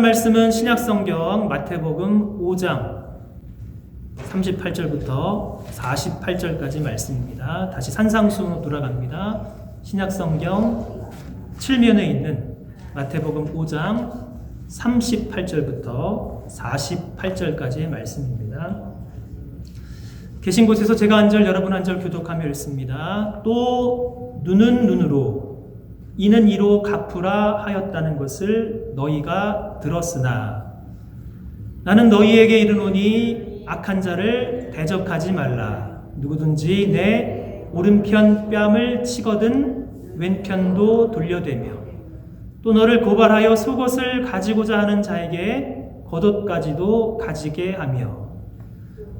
말씀은 신약성경 마태복음 5장 38절부터 48절까지 말씀입니다. 다시 산상수훈으로 돌아갑니다. 신약성경 7면에 있는 마태복음 5장 38절부터 48절까지의 말씀입니다. 계신 곳에서 제가 한 절, 여러분 한 절 교독하며 읽습니다. 또 눈은 눈으로 이는 이로 갚으라 하였다는 것을 너희가 들었으나 나는 너희에게 이르노니 악한 자를 대적하지 말라. 누구든지 내 오른편 뺨을 치거든 왼편도 돌려대며 또 너를 고발하여 속옷을 가지고자 하는 자에게 겉옷까지도 가지게 하며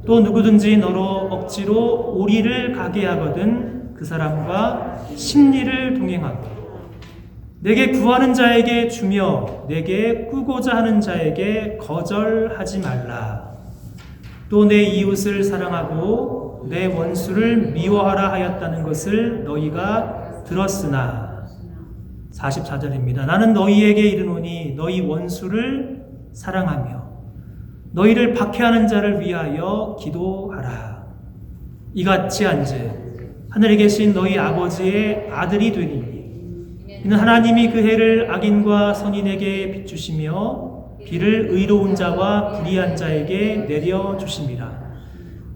또 누구든지 너로 억지로 오리를 가게 하거든 그 사람과 십리를 동행하고 내게 구하는 자에게 주며 내게 꾸고자 하는 자에게 거절하지 말라. 또 내 이웃을 사랑하고 내 원수를 미워하라 하였다는 것을 너희가 들었으나 44절입니다. 나는 너희에게 이르노니 너희 원수를 사랑하며 너희를 박해하는 자를 위하여 기도하라. 이같이 한즉 하늘에 계신 너희 아버지의 아들이 되리니 이는 하나님이 그 해를 악인과 선인에게 비추시며 비를 의로운 자와 불의한 자에게 내려주심이라.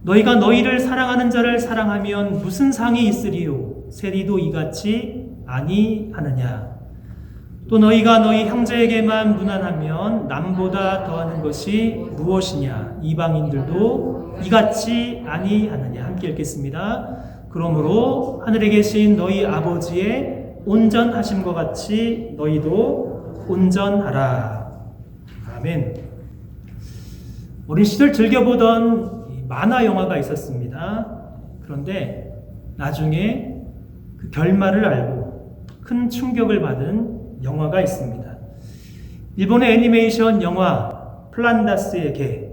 너희가 너희를 사랑하는 자를 사랑하면 무슨 상이 있으리요? 세리도 이같이 아니하느냐? 또 너희가 너희 형제에게만 무난하면 남보다 더하는 것이 무엇이냐? 이방인들도 이같이 아니하느냐? 함께 읽겠습니다. 그러므로 하늘에 계신 너희 아버지의 온전하심과 같이 너희도 온전하라. 아멘. 어린 시절 즐겨보던 만화 영화가 있었습니다. 그런데 나중에 그 결말을 알고 큰 충격을 받은 영화가 있습니다. 일본의 애니메이션 영화 플란다스의 개.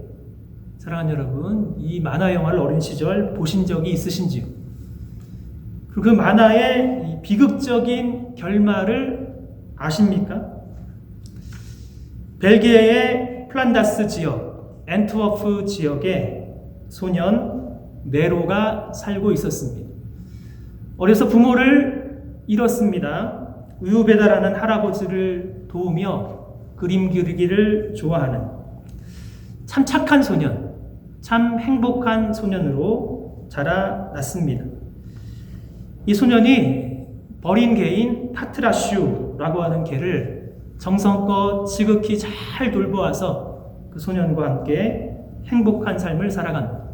사랑하는 여러분, 이 만화 영화를 어린 시절 보신 적이 있으신지요? 그리고 그 만화의 이 비극적인 결말을 아십니까? 벨기에의 플란다스 지역, 앤트워프 지역에 소년 네로가 살고 있었습니다. 어려서 부모를 잃었습니다. 우유 배달하는 할아버지를 도우며 그림 그리기를 좋아하는 참 착한 소년, 참 행복한 소년으로 자라났습니다. 이 소년이 버린 개인 파트라슈라고 하는 개를 정성껏 지극히 잘 돌보아서 그 소년과 함께 행복한 삶을 살아갑니다.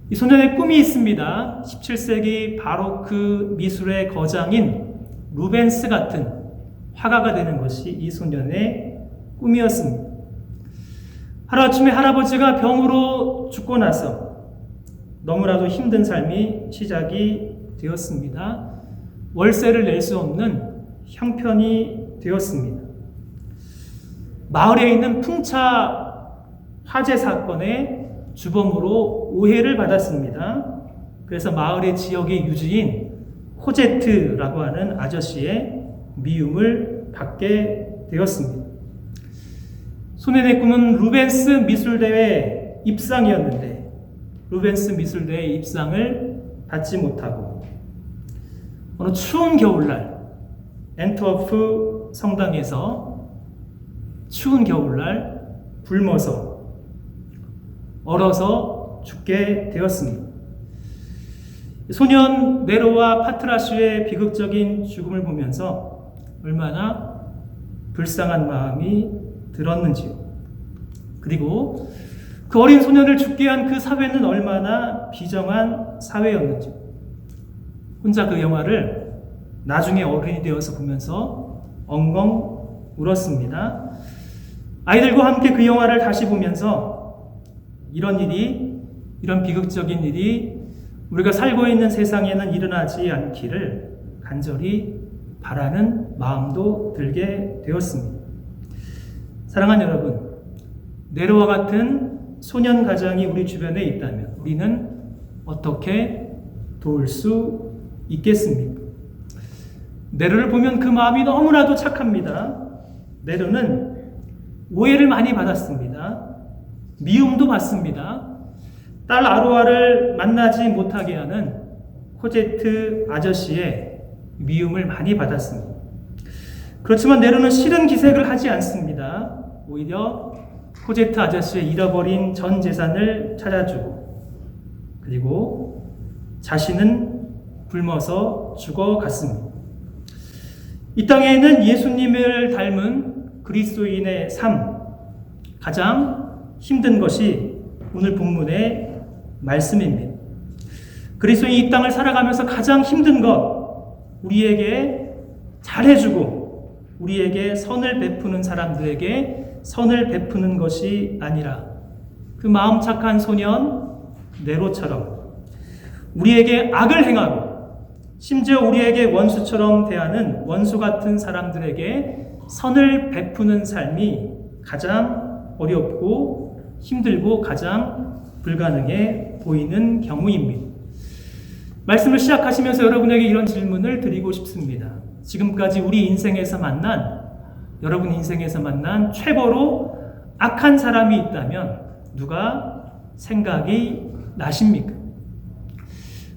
이 소년의 꿈이 있습니다. 17세기 바로크 미술의 거장인 루벤스 같은 화가가 되는 것이 이 소년의 꿈이었습니다. 하루아침에 할아버지가 병으로 죽고 나서 너무나도 힘든 삶이 시작이 되었습니다. 월세를 낼 수 없는 형편이 되었습니다. 마을에 있는 풍차 화재 사건의 주범으로 오해를 받았습니다. 그래서 마을의 지역의 유지인 호제트라고 하는 아저씨의 미움을 받게 되었습니다. 소년의 꿈은 루벤스 미술대회 입상이었는데 루벤스 미술대회 입상을 받지 못하고 어느 추운 겨울날 앤트워프 성당에서 추운 겨울날 굶어서 얼어서 죽게 되었습니다. 소년 네로와 파트라슈의 비극적인 죽음을 보면서 얼마나 불쌍한 마음이 들었는지요. 그리고 그 어린 소년을 죽게 한 그 사회는 얼마나 비정한 사회였는지 혼자 그 영화를 나중에 어른이 되어서 보면서 엉엉 울었습니다. 아이들과 함께 그 영화를 다시 보면서 이런 비극적인 일이 우리가 살고 있는 세상에는 일어나지 않기를 간절히 바라는 마음도 들게 되었습니다. 사랑하는 여러분, 네로와 같은 소년 가장이 우리 주변에 있다면 우리는 어떻게 도울 수 있겠습니까? 네로를 보면 그 마음이 너무나도 착합니다. 네로는 오해를 많이 받았습니다. 미움도 받습니다. 딸 아로아를 만나지 못하게 하는 코제트 아저씨의 미움을 많이 받았습니다. 그렇지만 네로는 싫은 기색을 하지 않습니다. 오히려 코제트 아저씨의 잃어버린 전 재산을 찾아주고, 그리고 자신은 굶어서 죽어갔습니다. 이 땅에는 예수님을 닮은 그리스도인의 삶, 가장 힘든 것이 오늘 본문의 말씀입니다. 그리스도인이 이 땅을 살아가면서 가장 힘든 것, 우리에게 잘해주고 우리에게 선을 베푸는 사람들에게 선을 베푸는 것이 아니라 그 마음 착한 소년 네로처럼 우리에게 악을 행하고 심지어 우리에게 원수처럼 대하는 원수 같은 사람들에게 선을 베푸는 삶이 가장 어렵고 힘들고 가장 불가능해 보이는 경우입니다. 말씀을 시작하시면서 여러분에게 이런 질문을 드리고 싶습니다. 지금까지 우리 인생에서 만난, 여러분 인생에서 만난 최고로 악한 사람이 있다면 누가 생각이 나십니까?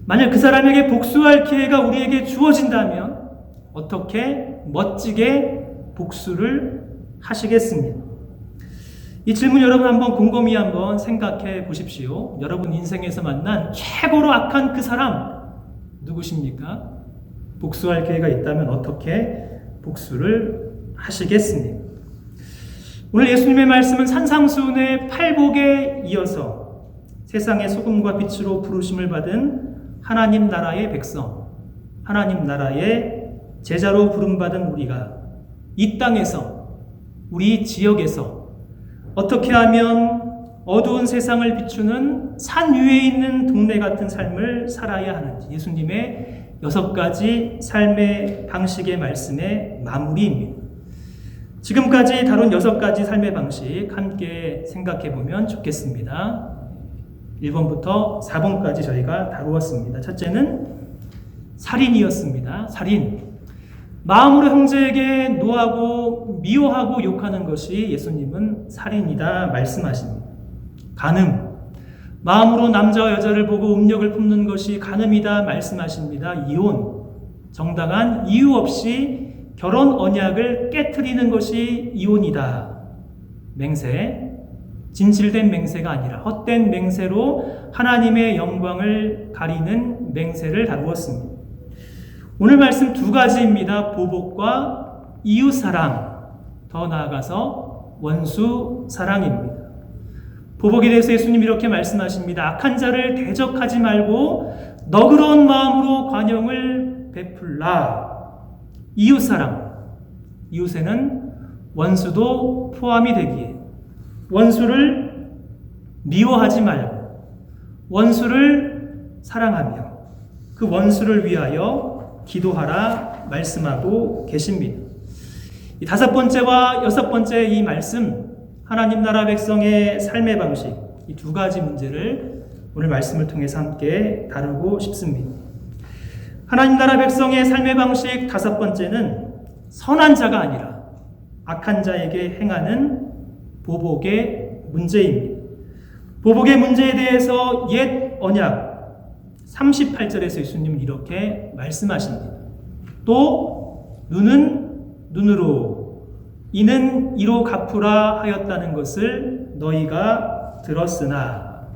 만약 그 사람에게 복수할 기회가 우리에게 주어진다면 어떻게 멋지게 복수를 하시겠습니까? 이 질문 여러분 한번 곰곰이 한번 생각해 보십시오. 여러분 인생에서 만난 최고로 악한 그 사람 누구십니까? 복수할 기회가 있다면 어떻게 복수를 하시겠습니까? 오늘 예수님의 말씀은 산상수훈의 팔복에 이어서 세상의 소금과 빛으로 부르심을 받은 하나님 나라의 백성, 하나님 나라의 제자로 부름받은 우리가 이 땅에서, 우리 지역에서 어떻게 하면 어두운 세상을 비추는 산 위에 있는 동네 같은 삶을 살아야 하는지, 예수님의 6가지 삶의 방식의 말씀의 마무리입니다. 지금까지 다룬 6가지 삶의 방식 함께 생각해 보면 좋겠습니다. 1번부터 4번까지 저희가 다루었습니다. 첫째는 살인이었습니다. 살인. 마음으로 형제에게 노하고 미워하고 욕하는 것이 예수님은 살인이다 말씀하십니다. 간음. 마음으로 남자와 여자를 보고 음욕을 품는 것이 간음이다 말씀하십니다. 이혼. 정당한 이유 없이 결혼 언약을 깨트리는 것이 이혼이다. 맹세. 진실된 맹세가 아니라 헛된 맹세로 하나님의 영광을 가리는 맹세를 다루었습니다. 오늘 말씀 2가지입니다. 보복과 이웃사랑, 더 나아가서 원수사랑입니다. 보복에 대해서 예수님이 이렇게 말씀하십니다. 악한 자를 대적하지 말고 너그러운 마음으로 관용을 베풀라. 이웃사랑, 이웃에는 원수도 포함이 되기에 원수를 미워하지 말고 원수를 사랑하며 그 원수를 위하여 기도하라 말씀하고 계십니다. 이 5번째와 6번째 이 말씀, 하나님 나라 백성의 삶의 방식, 이 2가지 문제를 오늘 말씀을 통해서 함께 다루고 싶습니다. 하나님 나라 백성의 삶의 방식 5번째는 선한 자가 아니라 악한 자에게 행하는 보복의 문제입니다. 보복의 문제에 대해서 옛 언약 38절에서 예수님은 이렇게 말씀하십니다. 또 눈은 눈으로, 이는 이로 갚으라 하였다는 것을 너희가 들었으나.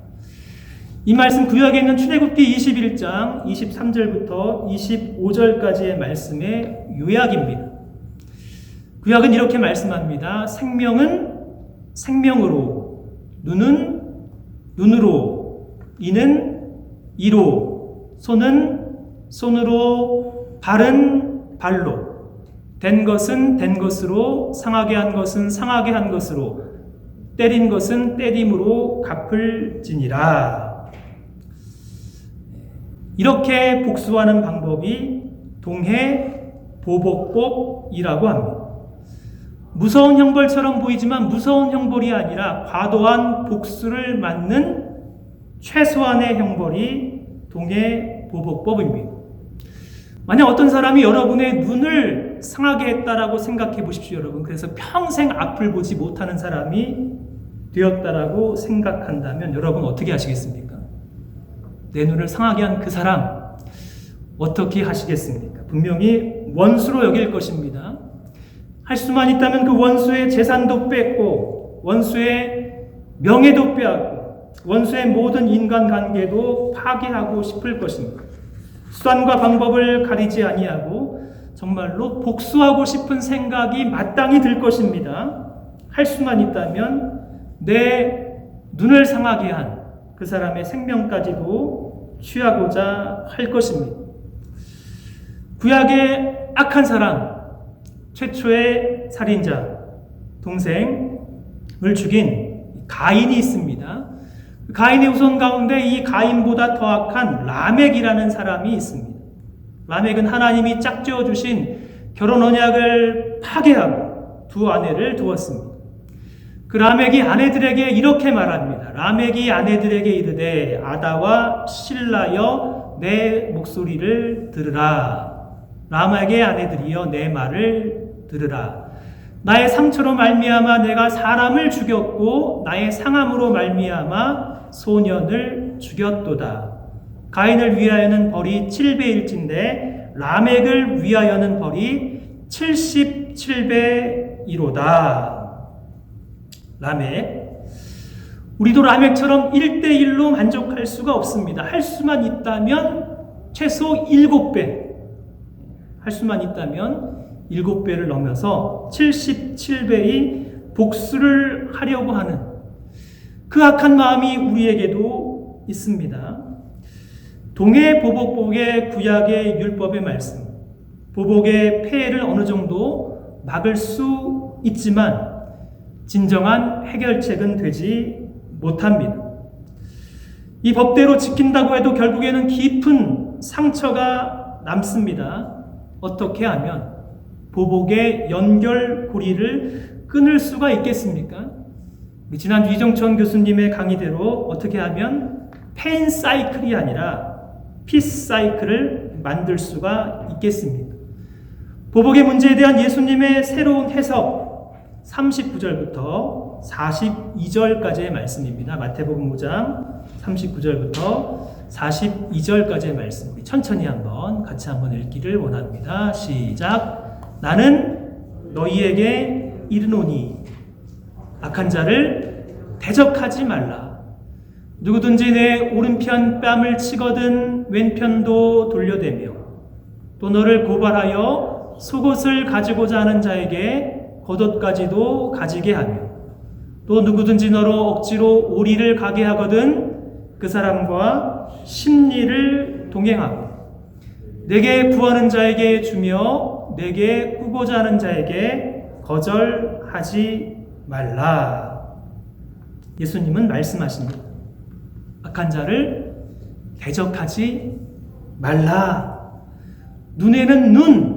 이 말씀 구약에 있는 출애굽기 21장 23절부터 25절까지의 말씀의 요약입니다. 구약은 이렇게 말씀합니다. 생명은 생명으로, 눈은 눈으로, 이는 이로, 손은 손으로, 발은 발로, 된 것은 된 것으로, 상하게 한 것은 상하게 한 것으로, 때린 것은 때림으로 갚을지니라. 이렇게 복수하는 방법이 동해 보복법이라고 합니다. 무서운 형벌처럼 보이지만 무서운 형벌이 아니라 과도한 복수를 맞는 최소한의 형벌이 동해 보복법입니다. 만약 어떤 사람이 여러분의 눈을 눈을 상하게 했다라고 생각해 보십시오, 여러분. 그래서 평생 앞을 보지 못하는 사람이 되었다라고 생각한다면 여러분 어떻게 하시겠습니까? 내 눈을 상하게 한 그 사람 어떻게 하시겠습니까? 분명히 원수로 여길 것입니다. 할 수만 있다면 그 원수의 재산도 뺏고 원수의 명예도 빼앗고 원수의 모든 인간관계도 파괴하고 싶을 것입니다. 수단과 방법을 가리지 아니하고 정말로 복수하고 싶은 생각이 마땅히 들 것입니다. 할 수만 있다면 내 눈을 상하게 한 그 사람의 생명까지도 취하고자 할 것입니다. 구약의 악한 사람, 최초의 살인자, 동생을 죽인 가인이 있습니다. 가인의 후손 가운데 이 가인보다 더 악한 라멕이라는 사람이 있습니다. 라멕은 하나님이 짝지어 주신 결혼 언약을 파괴하고 두 아내를 두었습니다. 그 라멕이 아내들에게 이렇게 말합니다. 라멕이 아내들에게 이르되 아다와 실라여 내 목소리를 들으라. 라멕의 아내들이여 내 말을 들으라. 나의 상처로 말미암아 내가 사람을 죽였고 나의 상함으로 말미암아 소년을 죽였도다. 가인을 위하여는 벌이 7배일진데 라멕을 위하여는 벌이 77배이로다. 라멕, 우리도 라멕처럼 1대1로 만족할 수가 없습니다. 할 수만 있다면 최소 7배, 할 수만 있다면 7배를 넘어서 77배의 복수를 하려고 하는 그 악한 마음이 우리에게도 있습니다. 동해 보복복의 구약의 율법의 말씀, 보복의 폐해를 어느 정도 막을 수 있지만 진정한 해결책은 되지 못합니다. 이 법대로 지킨다고 해도 결국에는 깊은 상처가 남습니다. 어떻게 하면 보복의 연결고리를 끊을 수가 있겠습니까? 지난 이정천 교수님의 강의대로 어떻게 하면 페인 사이클이 아니라 피스 사이클을 만들 수가 있겠습니까? 보복의 문제에 대한 예수님의 새로운 해석 39절부터 42절까지의 말씀입니다. 마태복음 5장 39절부터 42절까지의 말씀, 우리 천천히 같이 한번 읽기를 원합니다. 시작. 나는 너희에게 이르노니 악한 자를 대적하지 말라. 누구든지 내 오른편 뺨을 치거든 왼편도 돌려대며 또 너를 고발하여 속옷을 가지고자 하는 자에게 겉옷까지도 가지게 하며 또 누구든지 너로 억지로 오리를 가게 하거든 그 사람과 심리를 동행하고 내게 구하는 자에게 주며 내게 꾸고자 하는 자에게 거절하지 말라. 예수님은 말씀하십니다. 악한 자를 대적하지 말라. 눈에는 눈,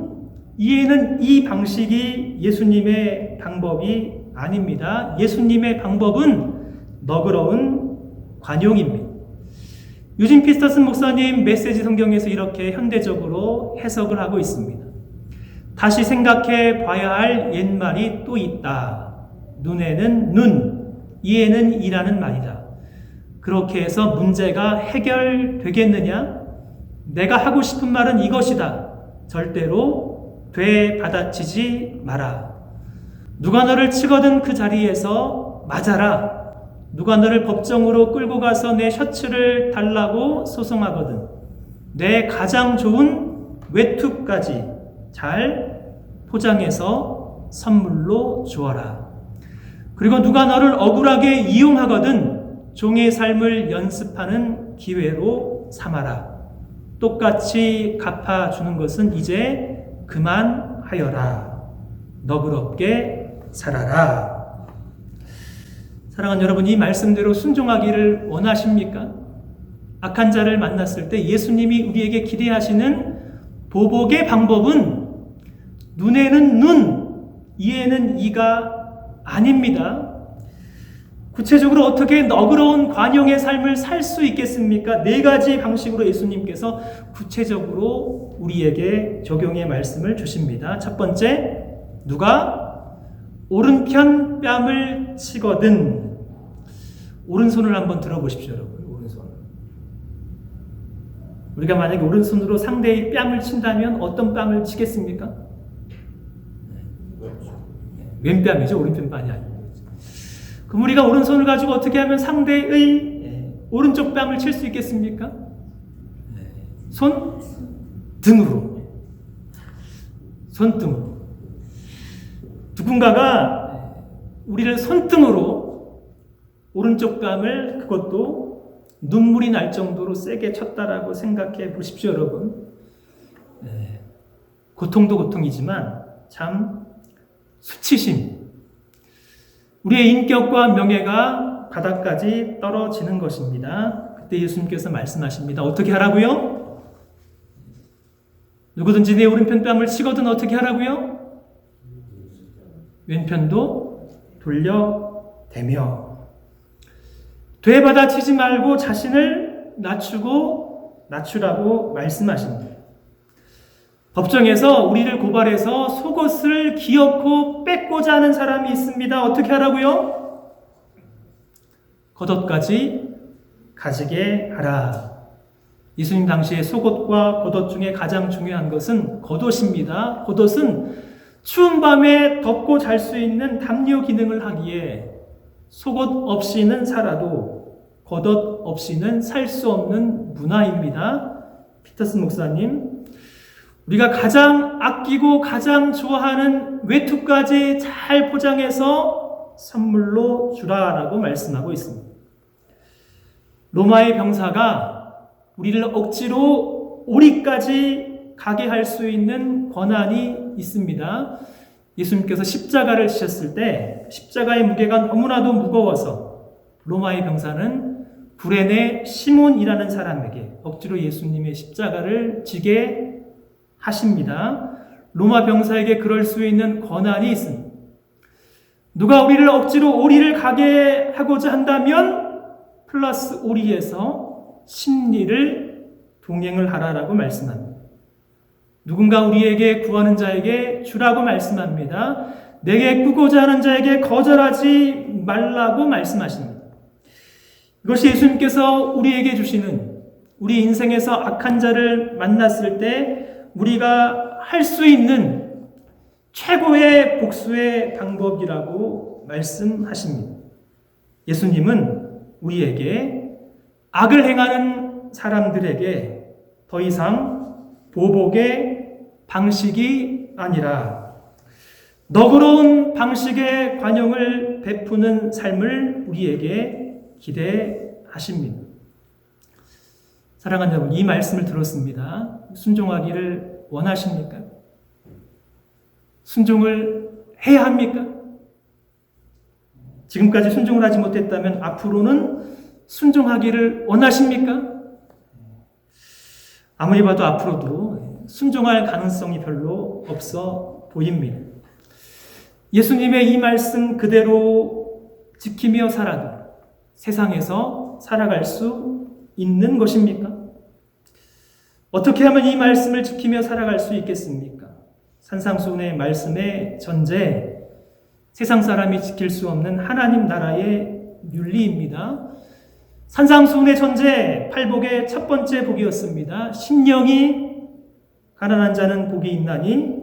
이에는 이 방식이 예수님의 방법이 아닙니다. 예수님의 방법은 너그러운 관용입니다. 유진 피스터슨 목사님 메시지 성경에서 이렇게 현대적으로 해석을 하고 있습니다. 다시 생각해 봐야 할 옛말이 또 있다. 눈에는 눈, 이에는 이라는 말이다. 그렇게 해서 문제가 해결되겠느냐? 내가 하고 싶은 말은 이것이다. 절대로 되받아치지 마라. 누가 너를 치거든 그 자리에서 맞아라. 누가 너를 법정으로 끌고 가서 내 셔츠를 달라고 소송하거든 내 가장 좋은 외투까지 잘 포장해서 선물로 주어라. 그리고 누가 너를 억울하게 이용하거든 종의 삶을 연습하는 기회로 삼아라. 똑같이 갚아주는 것은 이제 그만하여라. 너그럽게 살아라. 사랑하는 여러분, 이 말씀대로 순종하기를 원하십니까? 악한 자를 만났을 때 예수님이 우리에게 기대하시는 보복의 방법은 눈에는 눈, 이에는 이가 아닙니다. 구체적으로 어떻게 너그러운 관용의 삶을 살 수 있겠습니까? 네 가지 방식으로 예수님께서 구체적으로 우리에게 적용의 말씀을 주십니다. 첫 번째, 누가 오른편 뺨을 치거든. 오른손을 한번 들어보십시오, 여러분. 오른손. 우리가 만약에 오른손으로 상대의 뺨을 친다면 어떤 뺨을 치겠습니까? 왼뺨이죠. 오른편 뺨이 아니고. 그럼 우리가 오른손을 가지고 어떻게 하면 상대의 오른쪽 뺨을 칠 수 있겠습니까? 손등으로. 손등으로. 누군가가 우리를 손등으로 오른쪽 뺨을, 그것도 눈물이 날 정도로 세게 쳤다라고 생각해 보십시오, 여러분. 고통도 고통이지만 참 수치심, 우리의 인격과 명예가 바닥까지 떨어지는 것입니다. 그때 예수님께서 말씀하십니다. 어떻게 하라고요? 누구든지 내 오른편 뺨을 치거든 어떻게 하라고요? 왼편도 돌려대며. 되받아치지 말고 자신을 낮추라고 말씀하십니다. 법정에서 우리를 고발해서 속옷을 기어코 뺏고자 하는 사람이 있습니다. 어떻게 하라고요? 겉옷까지 가지게 하라. 예수님 당시에 속옷과 겉옷 중에 가장 중요한 것은 겉옷입니다. 겉옷은 추운 밤에 덮고 잘 수 있는 담요 기능을 하기에 속옷 없이는 살아도 겉옷 없이는 살 수 없는 문화입니다. 피터슨 목사님, 우리가 가장 아끼고 가장 좋아하는 외투까지 잘 포장해서 선물로 주라라고 말씀하고 있습니다. 로마의 병사가 우리를 억지로 오리까지 가게 할 수 있는 권한이 있습니다. 예수님께서 십자가를 지셨을 때 십자가의 무게가 너무나도 무거워서 로마의 병사는 구레네 시몬이라는 사람에게 억지로 예수님의 십자가를 지게 하십니다. 로마 병사에게 그럴 수 있는 권한이 있습니다. 누가 우리를 억지로 오리를 가게 하고자 한다면 플러스 오리에서 심리를 동행을 하라라고 말씀합니다. 누군가 우리에게 구하는 자에게 주라고 말씀합니다. 내게 꾸고자 하는 자에게 거절하지 말라고 말씀하십니다. 이것이 예수님께서 우리에게 주시는, 우리 인생에서 악한 자를 만났을 때 우리가 할 수 있는 최고의 복수의 방법이라고 말씀하십니다. 예수님은 우리에게 악을 행하는 사람들에게 더 이상 보복의 방식이 아니라 너그러운 방식의 관용을 베푸는 삶을 우리에게 기대하십니다. 사랑하는 여러분, 이 말씀을 들었습니다. 순종하기를 원하십니까? 순종을 해야 합니까? 지금까지 순종을 하지 못했다면 앞으로는 순종하기를 원하십니까? 아무리 봐도 앞으로도 순종할 가능성이 별로 없어 보입니다. 예수님의 이 말씀 그대로 지키며 살아도 세상에서 살아갈 수 있는 것입니까? 어떻게 하면 이 말씀을 지키며 살아갈 수 있겠습니까? 산상수훈의 말씀의 전제, 세상 사람이 지킬 수 없는 하나님 나라의 윤리입니다. 산상수훈의 전제, 팔복의 첫 번째 복이었습니다. 심령이 가난한 자는 복이 있나니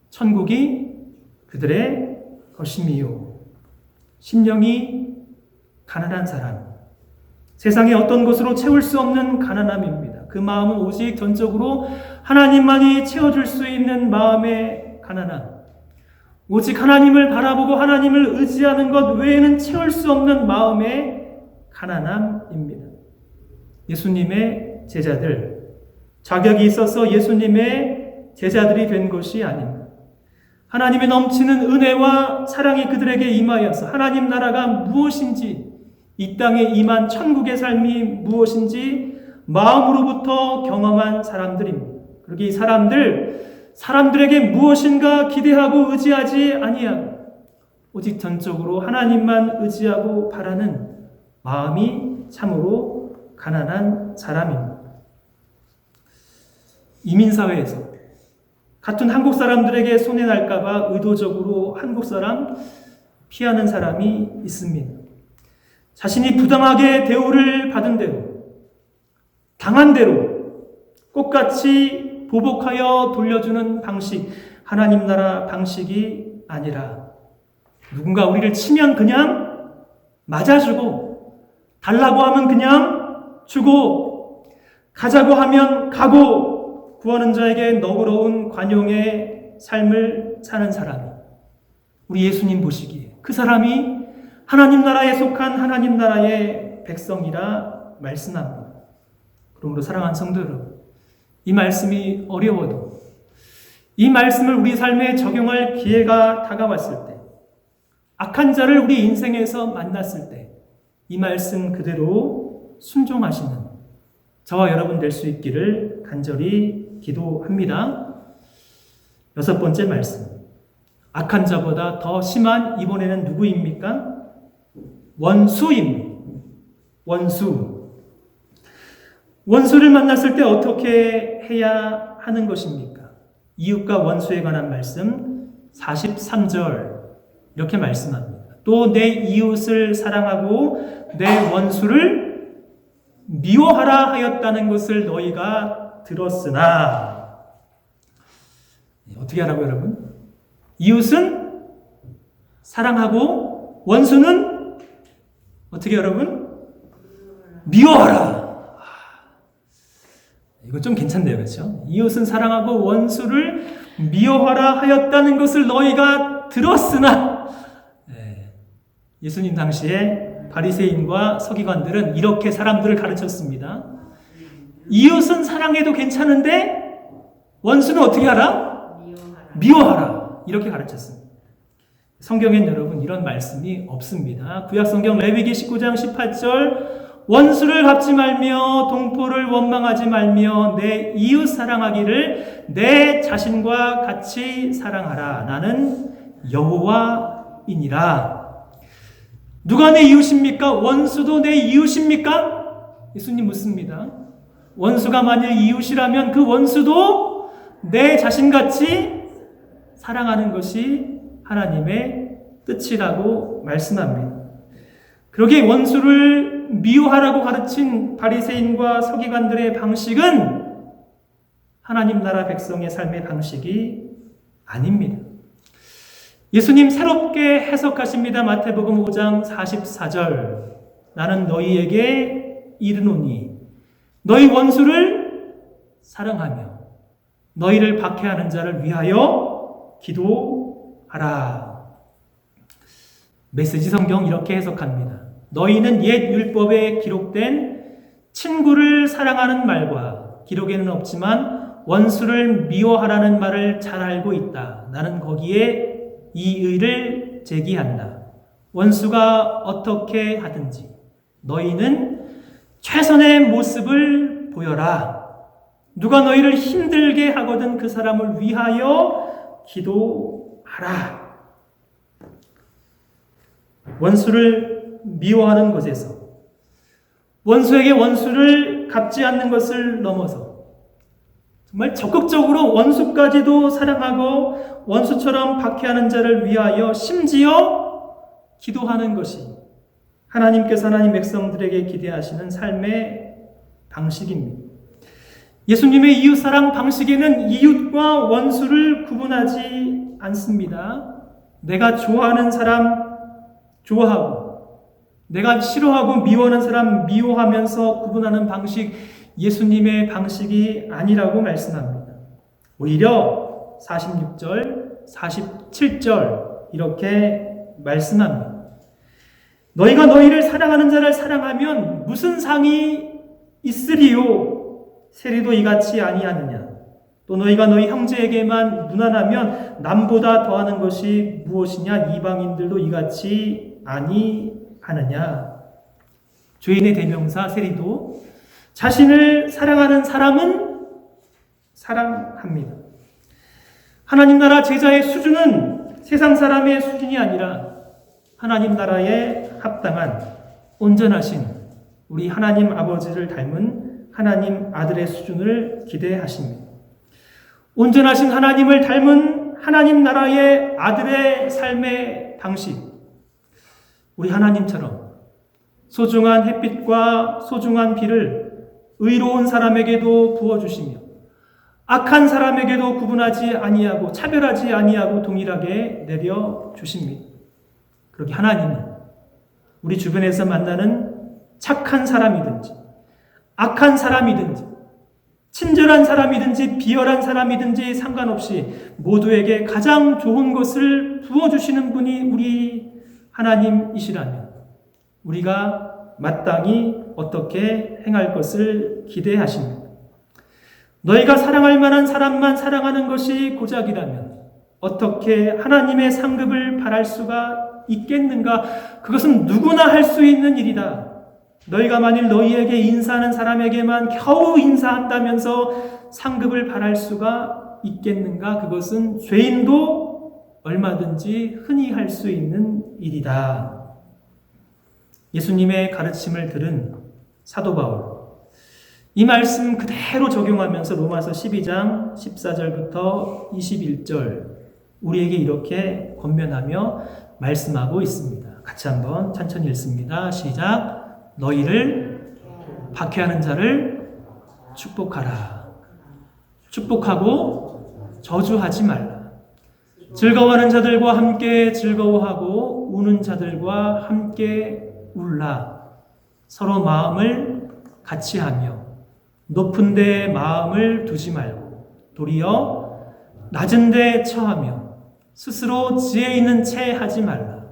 천국이 그들의 것임이요. 심령이 가난한 사람, 세상의 어떤 것으로 채울 수 없는 가난함입니다. 그 마음은 오직 전적으로 하나님만이 채워줄 수 있는 마음의 가난함, 오직 하나님을 바라보고 하나님을 의지하는 것 외에는 채울 수 없는 마음의 가난함입니다. 예수님의 제자들, 자격이 있어서 예수님의 제자들이 된 것이 아닙니다. 하나님의 넘치는 은혜와 사랑이 그들에게 임하여서 하나님 나라가 무엇인지, 이 땅에 임한 천국의 삶이 무엇인지 마음으로부터 경험한 사람들입니다. 그러기에 이 사람들에게 무엇인가 기대하고 의지하지 아니하고 오직 전적으로 하나님만 의지하고 바라는 마음이 참으로 가난한 사람입니다. 이민사회에서 같은 한국 사람들에게 손해날까봐 의도적으로 한국 사람 피하는 사람이 있습니다. 자신이 부당하게 대우를 받은 대로, 당한 대로 똑같이 보복하여 돌려주는 방식, 하나님 나라 방식이 아니라 누군가 우리를 치면 그냥 맞아주고, 달라고 하면 그냥 주고, 가자고 하면 가고, 구하는 자에게 너그러운 관용의 삶을 사는 사람, 우리 예수님 보시기에 그 사람이 하나님 나라에 속한 하나님 나라의 백성이라 말씀합니다. 그러므로 사랑하는 성도 여러분, 이 말씀이 어려워도 이 말씀을 우리 삶에 적용할 기회가 다가왔을 때, 악한 자를 우리 인생에서 만났을 때 이 말씀 그대로 순종하시는 저와 여러분 될 수 있기를 간절히 기도합니다. 6번째 말씀, 악한 자보다 더 심한 이번에는 누구입니까? 원수입니다. 원수를 만났을 때 어떻게 해야 하는 것입니까? 이웃과 원수에 관한 말씀 43절 이렇게 말씀합니다. 또 내 이웃을 사랑하고 내 원수를 미워하라 하였다는 것을 너희가 들었으나, 어떻게 하라고 여러분? 이웃은 사랑하고 원수는 어떻게 여러분? 미워하라. 이거 좀 괜찮네요, 그렇죠? 이웃은 사랑하고 원수를 미워하라 하였다는 것을 너희가 들었으나, 예수님 당시에 바리새인과 서기관들은 이렇게 사람들을 가르쳤습니다. 이웃은 사랑해도 괜찮은데 원수는 어떻게 하라? 미워하라. 이렇게 가르쳤습니다. 성경엔 여러분 이런 말씀이 없습니다. 구약성경 레위기 19장 18절, 원수를 갚지 말며 동포를 원망하지 말며 내 이웃 사랑하기를 내 자신과 같이 사랑하라. 나는 여호와이니라. 누가 내 이웃입니까? 원수도 내 이웃입니까? 예수님 묻습니다. 원수가 만일 이웃이라면 그 원수도 내 자신같이 사랑하는 것이 하나님의 뜻이라고 말씀합니다. 그러기에 원수를 미워하라고 가르친 바리새인과 서기관들의 방식은 하나님 나라 백성의 삶의 방식이 아닙니다. 예수님 새롭게 해석하십니다. 마태복음 5장 44절, 나는 너희에게 이르노니 너희 원수를 사랑하며 너희를 박해하는 자를 위하여 기도하라. 메시지 성경 이렇게 해석합니다. 너희는 옛 율법에 기록된 친구를 사랑하는 말과 기록에는 없지만 원수를 미워하라는 말을 잘 알고 있다. 나는 거기에 이 의를 제기한다. 원수가 어떻게 하든지 너희는 최선의 모습을 보여라. 누가 너희를 힘들게 하거든 그 사람을 위하여 기도하라. 원수를 미워하는 것에서, 원수에게 원수를 갚지 않는 것을 넘어서 정말 적극적으로 원수까지도 사랑하고 원수처럼 박해하는 자를 위하여 심지어 기도하는 것이 하나님께서 하나님 백성들에게 기대하시는 삶의 방식입니다. 예수님의 이웃사랑 방식에는 이웃과 원수를 구분하지 않습니다. 내가 좋아하는 사람 좋아하고 내가 싫어하고 미워하는 사람 미워하면서 구분하는 방식, 예수님의 방식이 아니라고 말씀합니다. 오히려 46절, 47절 이렇게 말씀합니다. 너희가 너희를 사랑하는 자를 사랑하면 무슨 상이 있으리요? 세리도 이같이 아니하느냐? 또 너희가 너희 형제에게만 무난하면 남보다 더하는 것이 무엇이냐? 이방인들도 이같이 아니하느냐? 죄인의 대명사 세리도 자신을 사랑하는 사람은 사랑합니다. 하나님 나라 제자의 수준은 세상 사람의 수준이 아니라 하나님 나라에 합당한 온전하신 우리 하나님 아버지를 닮은 하나님 아들의 수준을 기대하십니다. 온전하신 하나님을 닮은 하나님 나라의 아들의 삶의 방식, 우리 하나님처럼 소중한 햇빛과 소중한 비를 의로운 사람에게도 부어주시며 악한 사람에게도 구분하지 아니하고 차별하지 아니하고 동일하게 내려주십니다. 그렇게 하나님은 우리 주변에서 만나는 착한 사람이든지 악한 사람이든지 친절한 사람이든지 비열한 사람이든지 상관없이 모두에게 가장 좋은 것을 부어주시는 분이 우리 하나님이시라면 우리가 마땅히 어떻게 행할 것을 기대하십니까? 너희가 사랑할 만한 사람만 사랑하는 것이 고작이라면 어떻게 하나님의 상급을 바랄 수가 있겠는가? 그것은 누구나 할 수 있는 일이다. 너희가 만일 너희에게 인사하는 사람에게만 겨우 인사한다면서 상급을 바랄 수가 있겠는가? 그것은 죄인도 얼마든지 흔히 할 수 있는 일이다. 예수님의 가르침을 들은 사도 바울, 이 말씀 그대로 적용하면서 로마서 12장 14절부터 21절 우리에게 이렇게 권면하며 말씀하고 있습니다. 같이 한번 천천히 읽습니다. 시작. 너희를 박해하는 자를 축복하라. 축복하고 저주하지 말라. 즐거워하는 자들과 함께 즐거워하고 우는 자들과 함께 울라. 서로 마음을 같이 하며 높은 데 마음을 두지 말고 도리어 낮은 데 처하며 스스로 지혜 있는 채 하지 말라.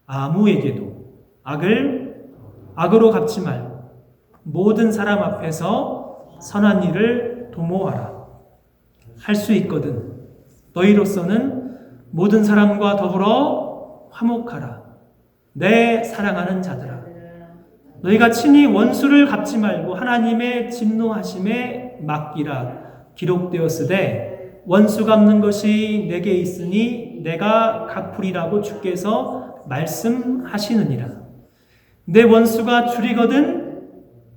아무에게도 악을 악으로 갚지 말고 모든 사람 앞에서 선한 일을 도모하라. 할 수 있거든 너희로서는 모든 사람과 더불어 화목하라. 내 사랑하는 자들아, 너희가 친히 원수를 갚지 말고 하나님의 진노하심에 맡기라. 기록되었으되 원수 갚는 것이 내게 있으니 내가 갚으리라고 주께서 말씀하시느니라. 내 원수가 줄이거든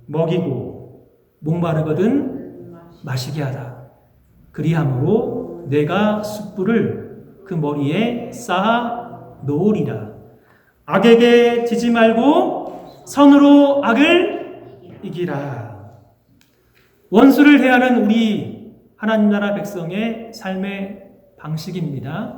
먹이고 목마르거든 마시게 하라. 그리함으로 내가 숯불을 그 머리에 쌓아 놓으리라. 악에게 지지 말고 선으로 악을 이기라. 원수를 대하는 우리 하나님 나라 백성의 삶의 방식입니다.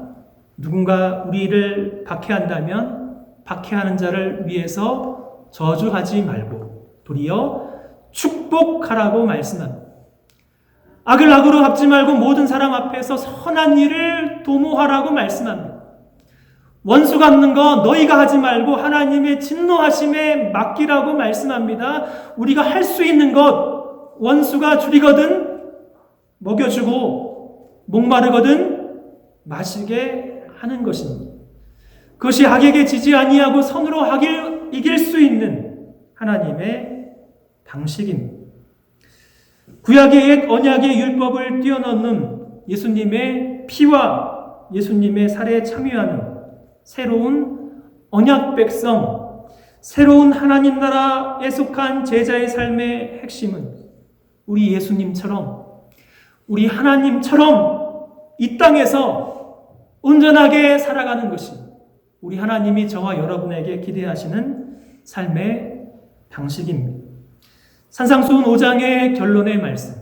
누군가 우리를 박해한다면 박해하는 자를 위해서 저주하지 말고 도리어 축복하라고 말씀합니다. 악을 악으로 갚지 말고 모든 사람 앞에서 선한 일을 도모하라고 말씀합니다. 원수 갚는 거 너희가 하지 말고 하나님의 진노하심에 맡기라고 말씀합니다. 우리가 할 수 있는 것, 원수가 줄이거든 먹여주고 목마르거든 마시게 하는 것입니다. 그것이 악에게 지지 아니하고 선으로 악을 이길 수 있는 하나님의 방식입니다. 구약의 옛 언약의 율법을 뛰어넘는 예수님의 피와 예수님의 살에 참여하는 새로운 언약 백성, 새로운 하나님 나라에 속한 제자의 삶의 핵심은 우리 예수님처럼, 우리 하나님처럼 이 땅에서 온전하게 살아가는 것이 우리 하나님이 저와 여러분에게 기대하시는 삶의 방식입니다. 산상수훈 5장의 결론의 말씀.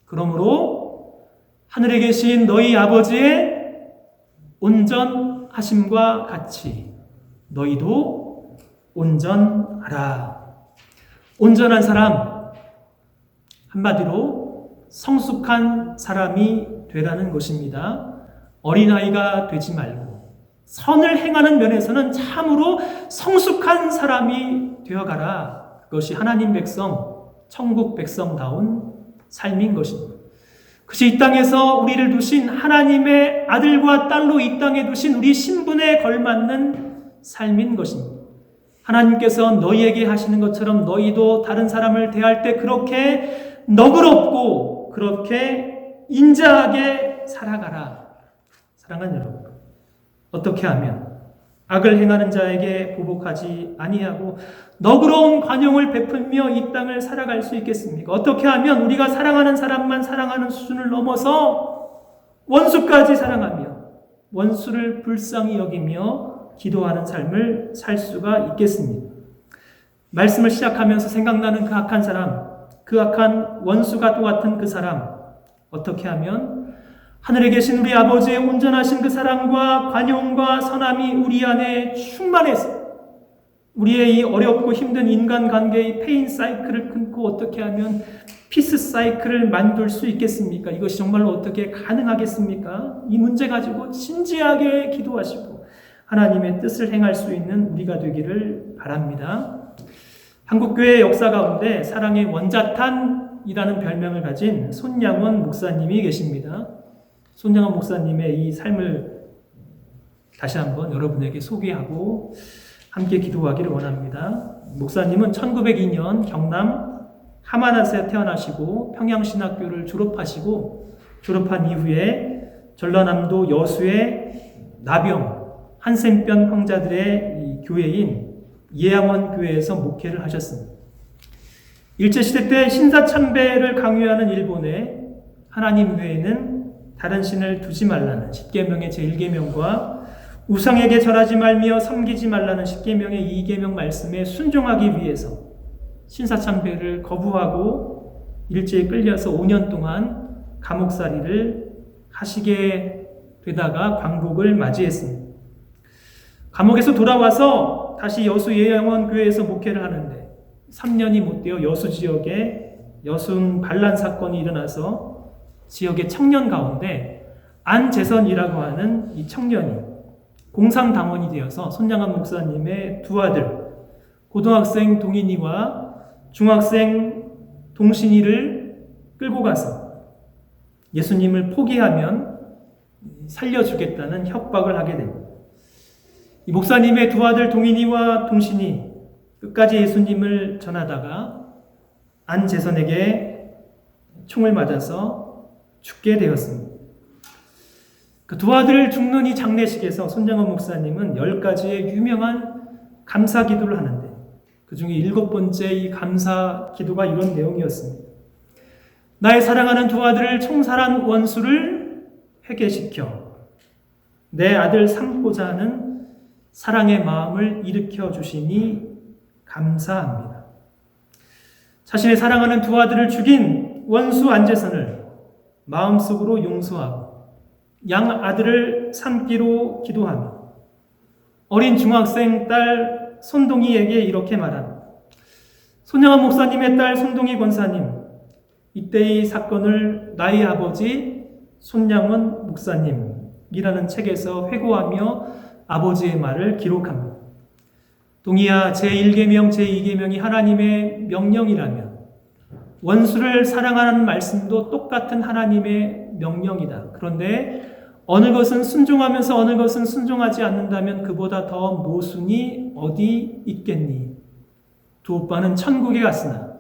그러므로 하늘에 계신 너희 아버지의 온전하심과 같이 너희도 온전하라. 온전한 사람, 한마디로 성숙한 사람이 되라는 것입니다. 어린아이가 되지 말고 선을 행하는 면에서는 참으로 성숙한 사람이 되어가라. 그것이 하나님 백성, 천국 백성다운 삶인 것입니다. 그것이 이 땅에서 우리를 두신 하나님의 아들과 딸로 이 땅에 두신 우리 신분에 걸맞는 삶인 것입니다. 하나님께서 너희에게 하시는 것처럼 너희도 다른 사람을 대할 때 그렇게 너그럽고 그렇게 인자하게 살아가라. 사랑하는 여러분, 어떻게 하면 악을 행하는 자에게 보복하지 아니하고 너그러운 관용을 베풀며 이 땅을 살아갈 수 있겠습니까? 어떻게 하면 우리가 사랑하는 사람만 사랑하는 수준을 넘어서 원수까지 사랑하며 원수를 불쌍히 여기며 기도하는 삶을 살 수가 있겠습니까? 말씀을 시작하면서 생각나는 그 악한 사람, 그 악한 원수가 똑같은 그 사람, 어떻게 하면 하늘에 계신 우리 아버지의 온전하신 그 사랑과 관용과 선함이 우리 안에 충만해서 우리의 이 어렵고 힘든 인간관계의 페인 사이클을 끊고 어떻게 하면 피스 사이클을 만들 수 있겠습니까? 이것이 정말로 어떻게 가능하겠습니까? 이 문제 가지고 진지하게 기도하시고 하나님의 뜻을 행할 수 있는 우리가 되기를 바랍니다. 한국교회 역사 가운데 사랑의 원자탄이라는 별명을 가진 손양원 목사님이 계십니다. 손양원 목사님의 이 삶을 다시 한번 여러분에게 소개하고 함께 기도하기를 원합니다. 목사님은 1902년 경남 하만에서 태어나시고 평양신학교를 졸업한 이후에 전라남도 여수의 나병 한센병 황자들의 이 교회인 예양원 교회에서 목회를 하셨습니다. 일제시대 때 신사참배를 강요하는 일본에 하나님 외에는 다른 신을 두지 말라는 십계명의 제1계명과 우상에게 절하지 말며 섬기지 말라는 십계명의 2계명 말씀에 순종하기 위해서 신사참배를 거부하고 일제에 끌려서 5년 동안 감옥살이를 하시게 되다가 광복을 맞이했습니다. 감옥에서 돌아와서 다시 여수 예양원 교회에서 목회를 하는데 3년이 못 되어 여수 지역에 여순 반란 사건이 일어나서 지역의 청년 가운데 안재선이라고 하는 이 청년이 공산당원이 되어서 손양원 목사님의 두 아들 고등학생 동인이와 중학생 동신이를 끌고 가서 예수님을 포기하면 살려주겠다는 협박을 하게 됩니다. 이 목사님의 두 아들 동인이와 동신이 끝까지 예수님을 전하다가 안재선에게 총을 맞아서 죽게 되었습니다. 그 두 아들 죽는 이 장례식에서 손양원 목사님은 10가지의 유명한 감사 기도를 하는데 그 중에 7번째 이 감사 기도가 이런 내용이었습니다. 나의 사랑하는 두 아들을 총살한 원수를 회개시켜 내 아들 삼고자 하는 사랑의 마음을 일으켜 주시니 감사합니다. 자신의 사랑하는 두 아들을 죽인 원수 안재선을 마음속으로 용서하고 양 아들을 삼기로 기도하며 어린 중학생 딸 손동희에게 이렇게 말합니다. 손양원 목사님의 딸 손동희 권사님, 이때의 사건을 나의 아버지 손양원 목사님이라는 책에서 회고하며 아버지의 말을 기록합니다. 동희야, 제1계명, 제2계명이 하나님의 명령이라면 원수를 사랑하는 말씀도 똑같은 하나님의 명령이다. 그런데 어느 것은 순종하면서 어느 것은 순종하지 않는다면 그보다 더 모순이 어디 있겠니? 두 오빠는 천국에 갔으나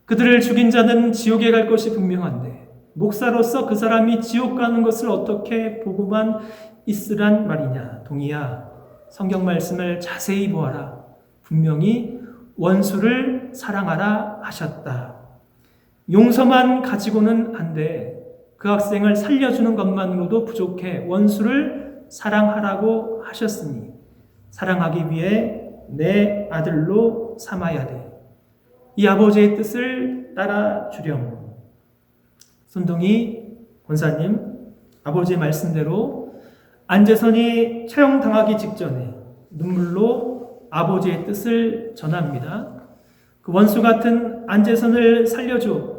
그들을 죽인 자는 지옥에 갈 것이 분명한데 목사로서 그 사람이 지옥 가는 것을 어떻게 보고만 있으란 말이냐. 동희야, 성경 말씀을 자세히 보아라. 분명히 원수를 사랑하라 하셨다. 용서만 가지고는 안 돼. 그 학생을 살려주는 것만으로도 부족해. 원수를 사랑하라고 하셨으니 사랑하기 위해 내 아들로 삼아야 돼. 이 아버지의 뜻을 따라주렴. 손동희 권사님, 아버지의 말씀대로 안재선이 처형당하기 직전에 눈물로 아버지의 뜻을 전합니다. 그 원수 같은 안재선을 살려줘.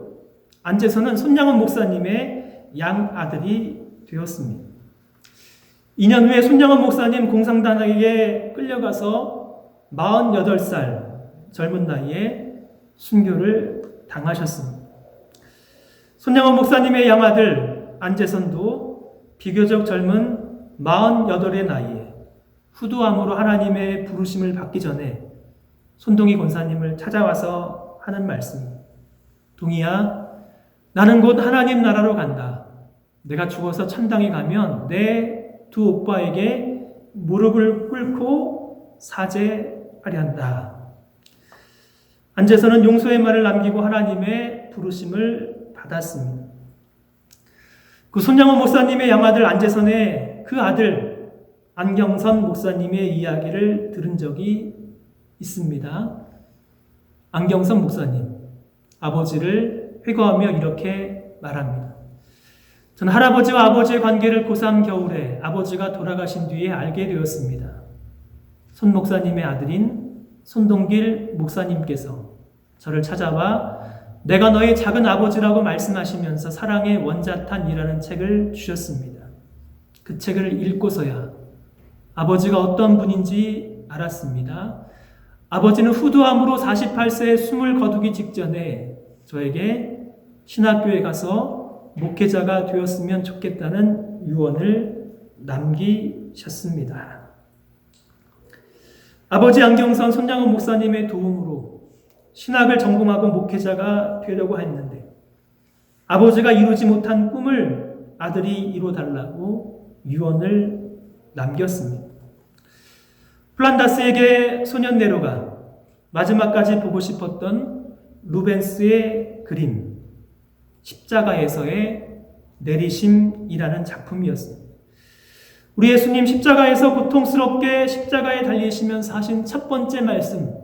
안재선은 손양원 목사님의 양 아들이 되었습니다. 2년 후에 손양원 목사님 공산당에게 끌려가서 48살 젊은 나이에 순교를 당하셨습니다. 손양원 목사님의 양아들 안재선도 비교적 젊은 48의 나이에 후두암으로 하나님의 부르심을 받기 전에 손동희 권사님을 찾아와서 하는 말씀. 동희야, 나는 곧 하나님 나라로 간다. 내가 죽어서 천당에 가면 내 두 오빠에게 무릎을 꿇고 사죄하려 한다. 안제선은 용서의 말을 남기고 하나님의 부르심을 받았습니다. 그 손양호 목사님의 양아들 안제선의 그 아들 안경선 목사님의 이야기를 들은 적이 있습니다. 안경선 목사님, 아버지를 회고하며 이렇게 말합니다. 저는 할아버지와 아버지의 관계를 고3 겨울에 아버지가 돌아가신 뒤에 알게 되었습니다. 손 목사님의 아들인 손동길 목사님께서 저를 찾아와 내가 너의 작은 아버지라고 말씀하시면서 사랑의 원자탄이라는 책을 주셨습니다. 그 책을 읽고서야 아버지가 어떤 분인지 알았습니다. 아버지는 후두암으로 48세에 숨을 거두기 직전에 저에게 신학교에 가서 목회자가 되었으면 좋겠다는 유언을 남기셨습니다. 아버지 안경선 손양호 목사님의 도움으로 신학을 전공하고 목회자가 되려고 했는데 아버지가 이루지 못한 꿈을 아들이 이루어달라고 유언을 남겼습니다. 플란다스에게 소년 네로가 마지막까지 보고 싶었던 루벤스의 그림 십자가에서의 내리심이라는 작품이었습니다. 우리 예수님 십자가에서 고통스럽게 십자가에 달리시면서 하신 첫 번째 말씀,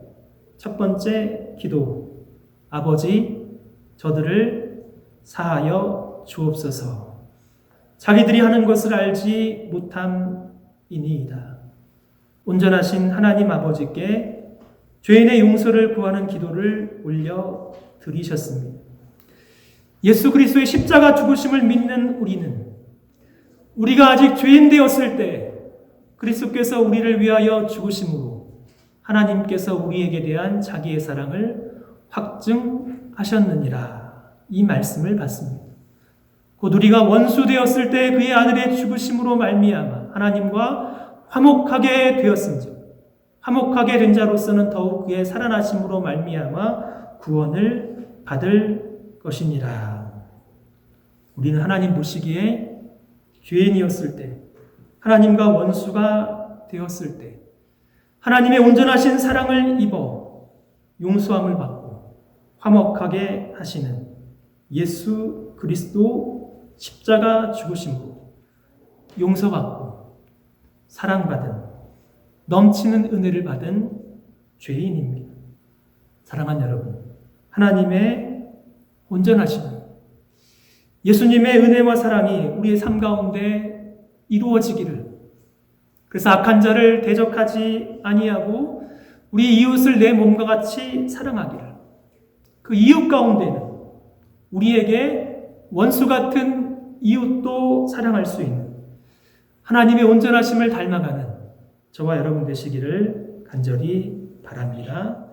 첫 번째 기도, 아버지 저들을 사하여 주옵소서. 자기들이 하는 것을 알지 못함이니이다. 온전하신 하나님 아버지께 죄인의 용서를 구하는 기도를 올려 드리셨습니다. 예수 그리스도의 십자가 죽으심을 믿는 우리가 아직 죄인 되었을 때 그리스도께서 우리를 위하여 죽으심으로 하나님께서 우리에게 대한 자기의 사랑을 확증하셨느니라. 이 말씀을 받습니다. 곧 우리가 원수 되었을 때 그의 아들의 죽으심으로 말미암아 하나님과 화목하게 되었은즉 화목하게 된 자로서는 더욱 그의 살아나심으로 말미암아 구원을 받을 것이니라. 우리는 하나님 보시기에 죄인이었을 때, 하나님과 원수가 되었을 때 하나님의 온전하신 사랑을 입어 용서함을 받고 화목하게 하시는 예수 그리스도 십자가 죽으심으로 용서받고 사랑받은 넘치는 은혜를 받은 죄인입니다. 사랑하는 여러분, 하나님의 온전하신 예수님의 은혜와 사랑이 우리의 삶 가운데 이루어지기를, 그래서 악한 자를 대적하지 아니하고 우리 이웃을 내 몸과 같이 사랑하기를, 그 이웃 가운데는 우리에게 원수 같은 이웃도 사랑할 수 있는 하나님의 온전하심을 닮아가는 저와 여러분 되시기를 간절히 바랍니다.